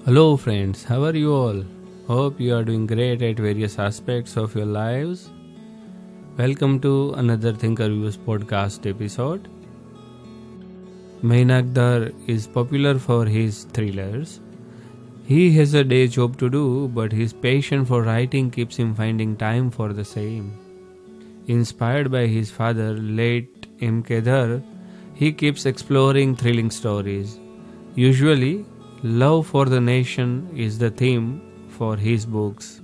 Hello friends, how are you all? Hope you are doing great at various aspects of your lives. Welcome to another ThinkerViews podcast episode. Mainak Dhar is popular for his thrillers. He has a day job to do, but his passion for writing keeps him finding time for the same. Inspired by his father, late M.K. Dhar, he keeps exploring thrilling stories. Usually, love for the nation is the theme for his books.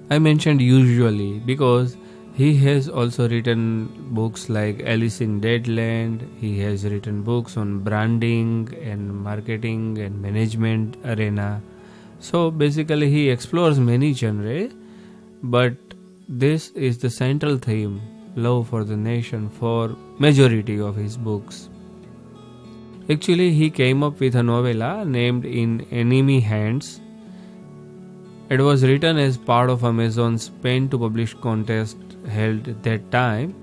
I mentioned usually because he has also written books like Alice in Deadland. He has written books on branding and marketing and management arena. So basically he explores many genres, but this is the central theme, love for the nation, for majority of his books. Actually, he came up with a novella named In Enemy Hands. It was written as part of Amazon's Pen to Publish contest held at that time.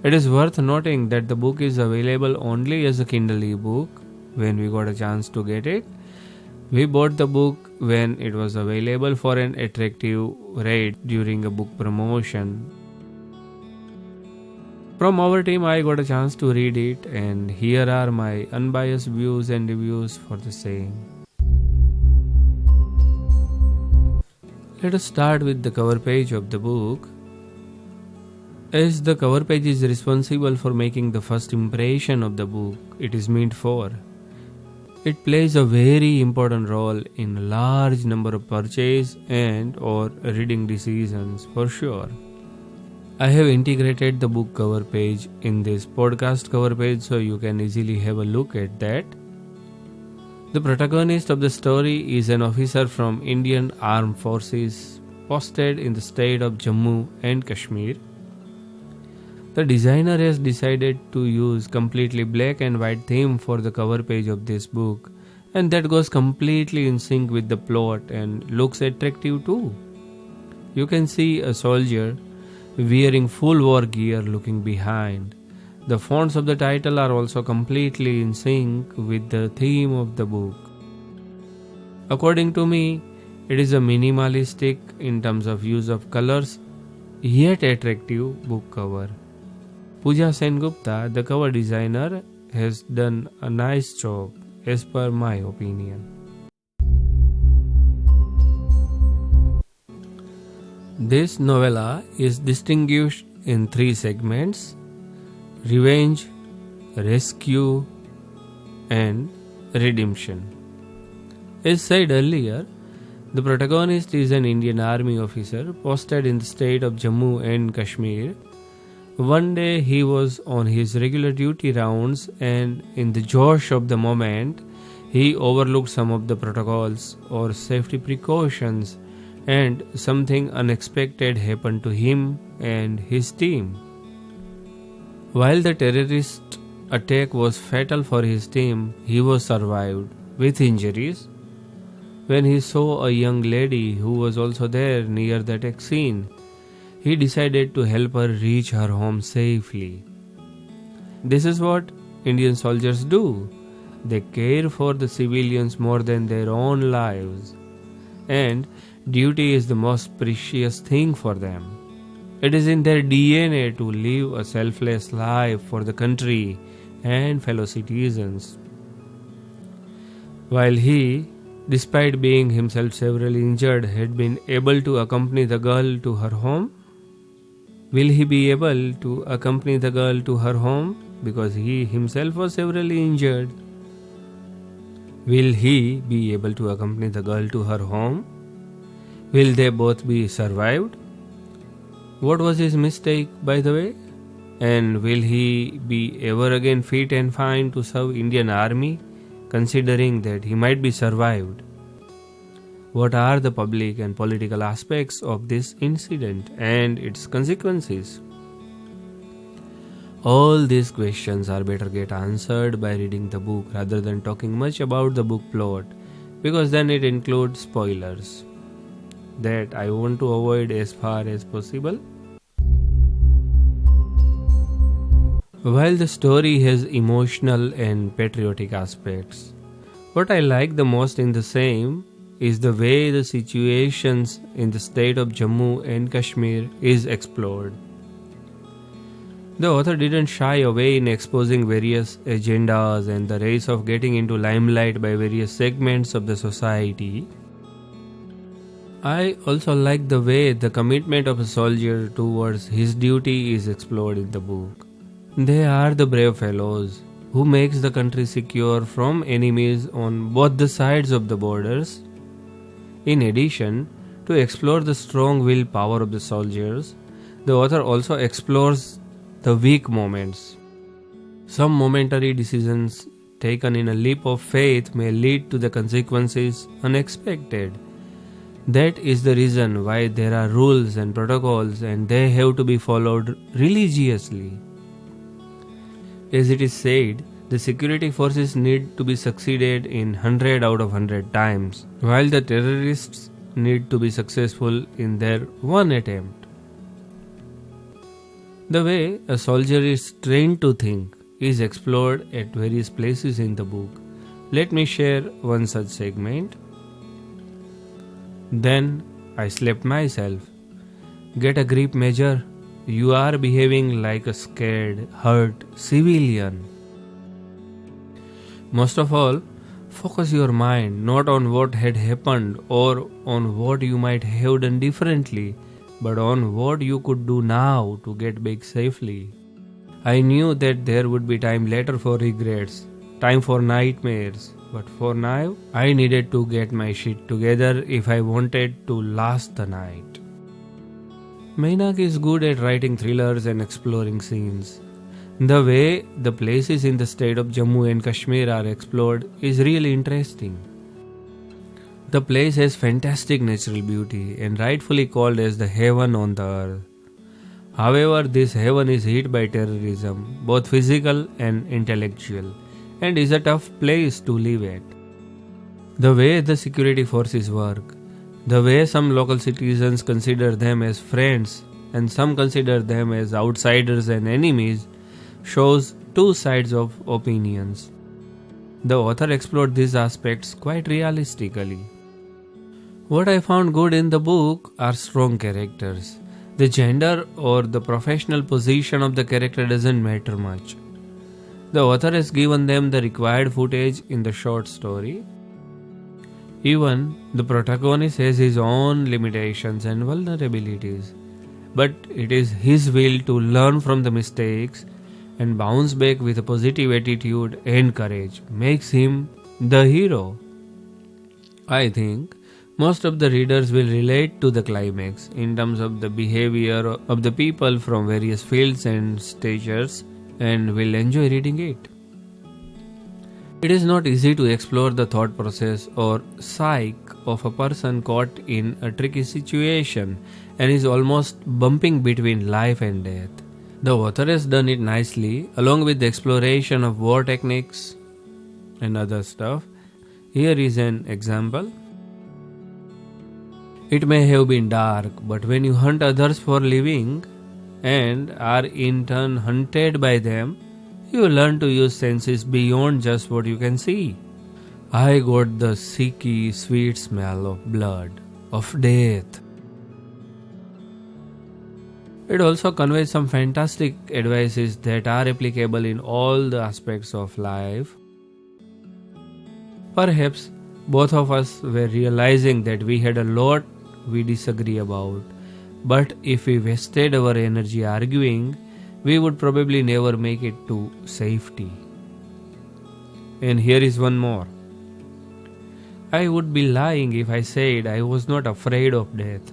It is worth noting that the book is available only as a Kindle ebook when we got a chance to get it. We bought the book when it was available for an attractive rate during a book promotion. From our team, I got a chance to read it, and here are my unbiased views and reviews for the same. Let us start with the cover page of the book. As the cover page is responsible for making the first impression of the book it is meant for, it plays a very important role in a large number of purchase and or reading decisions for sure. I have integrated the book cover page in this podcast cover page so you can easily have a look at that. The protagonist of the story is an officer from Indian Armed Forces posted in the state of Jammu and Kashmir. The designer has decided to use completely black and white theme for the cover page of this book, and that goes completely in sync with the plot and looks attractive too. You can see a soldier wearing full war gear looking behind. The fonts of the title are also completely in sync with the theme of the book. According to me, it is a minimalistic in terms of use of colors, yet attractive book cover. Pooja Sengupta, the cover designer, has done a nice job as per my opinion. This novella is distinguished in three segments: revenge, rescue, and redemption. As said earlier, the protagonist is an Indian Army officer posted in the state of Jammu and Kashmir. One day he was on his regular duty rounds, and in the josh of the moment, he overlooked some of the protocols or safety precautions, and something unexpected happened to him and his team. While the terrorist attack was fatal for his team, he was survived with injuries. When he saw a young lady who was also there near the attack scene, he decided to help her reach her home safely. This is what Indian soldiers do. They care for the civilians more than their own lives, and duty is the most precious thing for them. It is in their DNA to live a selfless life for the country and fellow citizens. While he, despite being himself severely injured, had been able to accompany the girl to her home, will he be able to accompany the girl to her home because he himself was severely injured? Will he be able to accompany the girl to her home? Will they both be survived? What was his mistake, by the way? And will he be ever again fit and fine to serve Indian Army, considering that he might be survived? What are the public and political aspects of this incident and its consequences? All these questions are better get answered by reading the book rather than talking much about the book plot, because then it includes spoilers that I want to avoid as far as possible. While the story has emotional and patriotic aspects, What I like the most in the same is the way the situations in the state of Jammu and Kashmir is explored. The author didn't shy away in exposing various agendas and the race of getting into limelight by various segments of the society. I also like the way the commitment of a soldier towards his duty is explored in the book. They are the brave fellows who makes the country secure from enemies on both the sides of the borders. In addition to explore the strong will power of the soldiers, the author also explores the weak moments. Some momentary decisions taken in a leap of faith may lead to the consequences unexpected. That is the reason why there are rules and protocols and they have to be followed religiously. As it is said, the security forces need to be succeeded in 100 out of 100 times, while the terrorists need to be successful in their one attempt. The way a soldier is trained to think is explored at various places in the book. Let me share one such segment. Then I slapped myself. Get a grip, Major. You are behaving like a scared, hurt civilian. Most of all, focus your mind not on what had happened or on what you might have done differently, but on what you could do now to get back safely. I knew that there would be time later for regrets, time for nightmares, but for now, I needed to get my shit together if I wanted to last the night. Mainak is good at writing thrillers and exploring scenes. The way the places in the state of Jammu and Kashmir are explored is really interesting. The place has fantastic natural beauty and rightfully called as the heaven on the earth. However, this heaven is hit by terrorism, both physical and intellectual, and is a tough place to live at. The way the security forces work, the way some local citizens consider them as friends and some consider them as outsiders and enemies, shows two sides of opinions. The author explored these aspects quite realistically. What I found good in the book are strong characters. The gender or the professional position of the character doesn't matter much. The author has given them the required footage in the short story. Even the protagonist has his own limitations and vulnerabilities, but it is his will to learn from the mistakes and bounce back with a positive attitude and courage makes him the hero. I think most of the readers will relate to the climax in terms of the behavior of the people from various fields and statures and will enjoy reading it. It is not easy to explore the thought process or psyche of a person caught in a tricky situation and is almost bumping between life and death. The author has done it nicely along with the exploration of war techniques and other stuff. Here is an example. It may have been dark, but when you hunt others for living and are in turn hunted by them, you learn to use senses beyond just what you can see. I got the sicky, sweet smell of blood, of death. It also conveys some fantastic advices that are applicable in all the aspects of life. Perhaps both of us were realizing that we had a lot we disagree about, but if we wasted our energy arguing, we would probably never make it to safety. And here is one more. I would be lying if I said I was not afraid of death.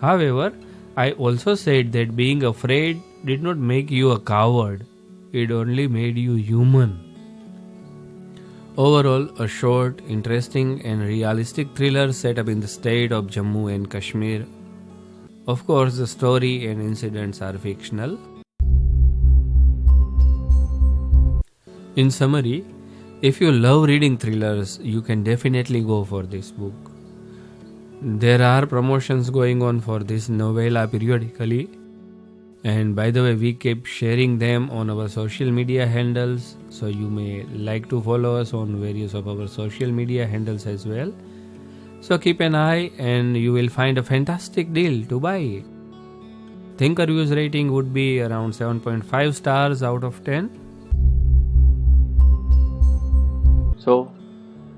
However, I also said that being afraid did not make you a coward. It only made you human. Overall, a short, interesting and realistic thriller set up in the state of Jammu and Kashmir. Of course, the story and incidents are fictional. In summary, if you love reading thrillers, you can definitely go for this book. There are promotions going on for this novella periodically. And by the way, we keep sharing them on our social media handles, so you may like to follow us on various of our social media handles as well. So keep an eye and you will find a fantastic deal to buy it. ThinkerViews rating would be around 7.5 stars out of 10. So,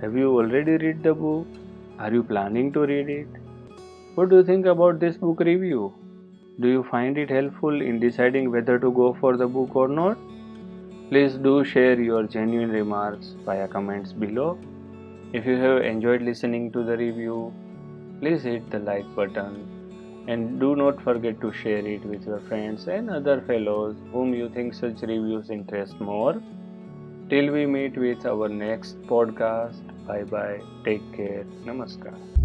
have you already read the book? Are you planning to read it? What do you think about this book review? Do you find it helpful in deciding whether to go for the book or not? Please do share your genuine remarks via comments below. If you have enjoyed listening to the review, please hit the like button and do not forget to share it with your friends and other fellows whom you think such reviews interest more. Till we meet with our next podcast, bye bye, take care, namaskar.